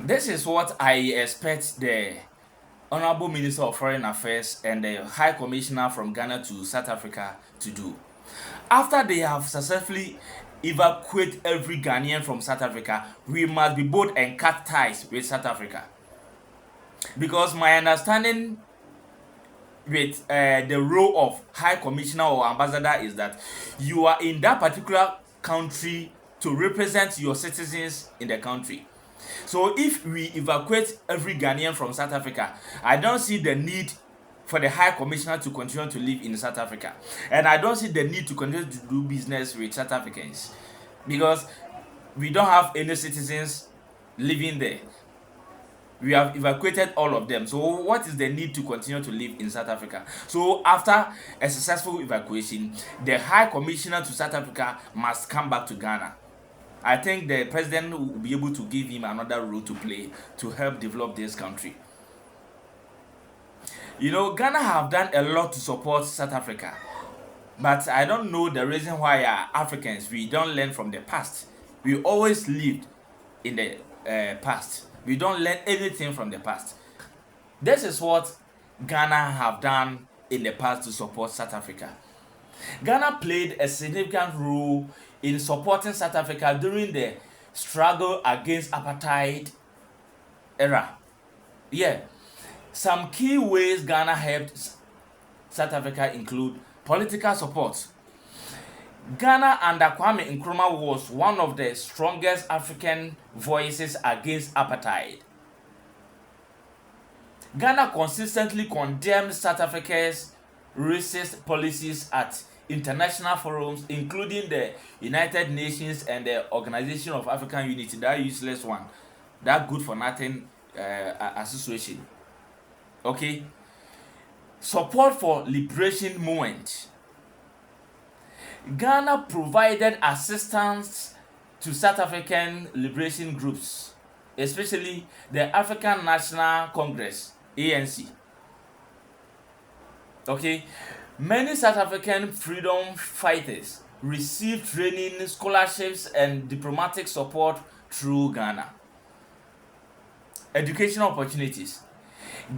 This is what I expect the Honorable Minister of Foreign Affairs and the High Commissioner from Ghana to South Africa to do. After they have successfully evacuated every Ghanaian from South Africa, we must be bold and cut ties with South Africa. Because my understanding with the role of High Commissioner or Ambassador is that you are in that particular country to represent your citizens in the country. So if we evacuate every Ghanaian from South Africa, I don't see the need for the High Commissioner to continue to live in South Africa. And I don't see the need to continue to do business with South Africans because we don't have any citizens living there. We have evacuated all of them. So what is the need to continue to live in South Africa? So after a successful evacuation, the High Commissioner to South Africa must come back to Ghana. I think the president will be able to give him another role to play to help develop this country. You know, Ghana have done a lot to support South Africa, but I don't know the reason why Africans we don't learn from the past. We always lived in the past. We don't learn anything from the past. This is what Ghana have done in the past to support South Africa. Ghana played a significant role in supporting South Africa during the struggle against apartheid era. Yeah, some key ways Ghana helped South Africa include political support. Ghana under Kwame Nkrumah was one of the strongest African voices against apartheid. Ghana consistently condemned South Africa's racist policies at international forums, including the United Nations and the Organization of African Unity, that useless one, that good for nothing association. Okay, support for liberation movement. Ghana provided assistance to South African liberation groups, especially the African National Congress (ANC). Okay, many South African freedom fighters received training, scholarships, and diplomatic support through Ghana. Educational opportunities.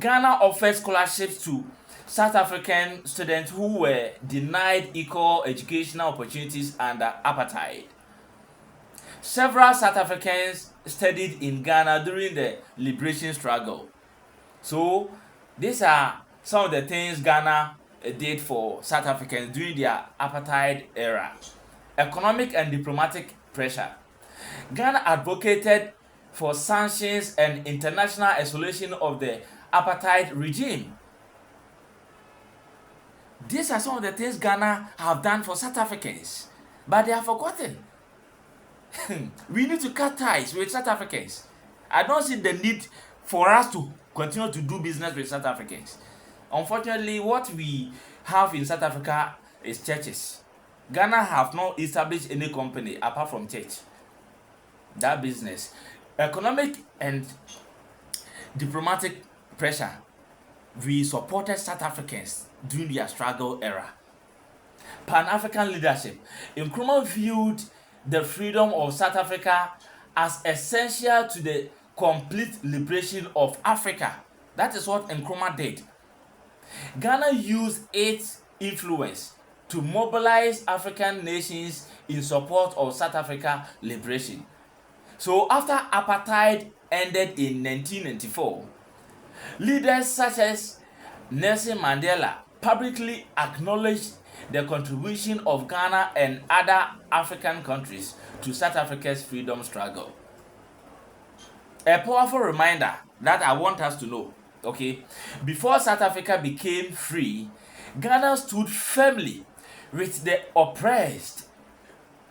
Ghana offers scholarships to South African students who were denied equal educational opportunities under apartheid. Several South Africans studied in Ghana during the liberation struggle. So, these are some of the things Ghana did for South Africans during their apartheid era. Economic and diplomatic pressure. Ghana advocated for sanctions and international isolation of the apartheid regime. These are some of the things Ghana have done for South Africans, but they are forgotten. We need to cut ties with South Africans. I don't see the need for us to continue to do business with South Africans. Unfortunately, what we have in South Africa is churches. Ghana have not established any company apart from church. That business. Economic and diplomatic pressure. We supported South Africans during their struggle era. Pan-African leadership. Nkrumah viewed the freedom of South Africa as essential to the complete liberation of Africa. That is what Nkrumah did. Ghana used its influence to mobilize African nations in support of South Africa liberation. So after apartheid ended in 1994, leaders such as Nelson Mandela publicly acknowledged the contribution of Ghana and other African countries to South Africa's freedom struggle. A powerful reminder that I want us to know, okay, before South Africa became free, Ghana stood firmly with the oppressed,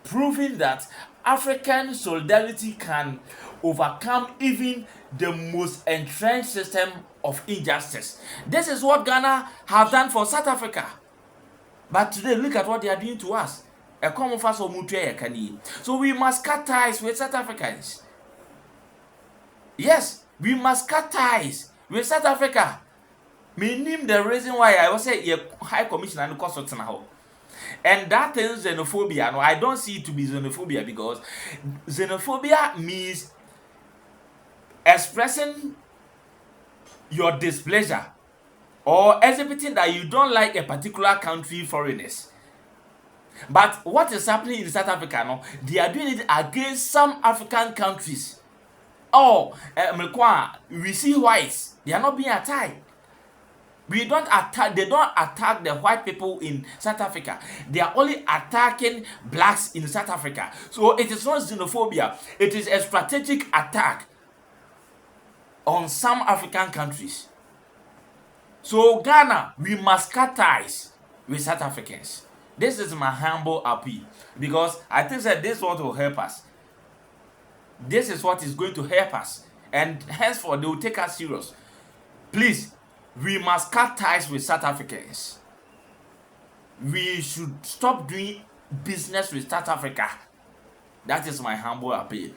proving that African solidarity can overcome even the most entrenched system of injustice. This is what Ghana have done for South Africa. But today, look at what they are doing to us. So we must cut ties with South Africans. Yes, we must cut ties with South Africa. Meaning the reason why I was say High Commissioner and cost now. And that is xenophobia. No, I don't see it to be xenophobia because xenophobia means expressing your displeasure or exhibiting that you don't like a particular country foreigners. But what is happening in South Africa now? They are doing it against some African countries. Oh, we see whites. They are not being attacked. We don't attack. They don't attack the white people in South Africa. They are only attacking blacks in South Africa. So it is not xenophobia. It is a strategic attack on some African countries. So Ghana, we must cut ties with South Africans. This is my humble appeal, because I think that this is what will help us. This is what is going to help us, and henceforth they will take us serious. Please, we must cut ties with South Africans. We should stop doing business with South Africa. That is my humble appeal.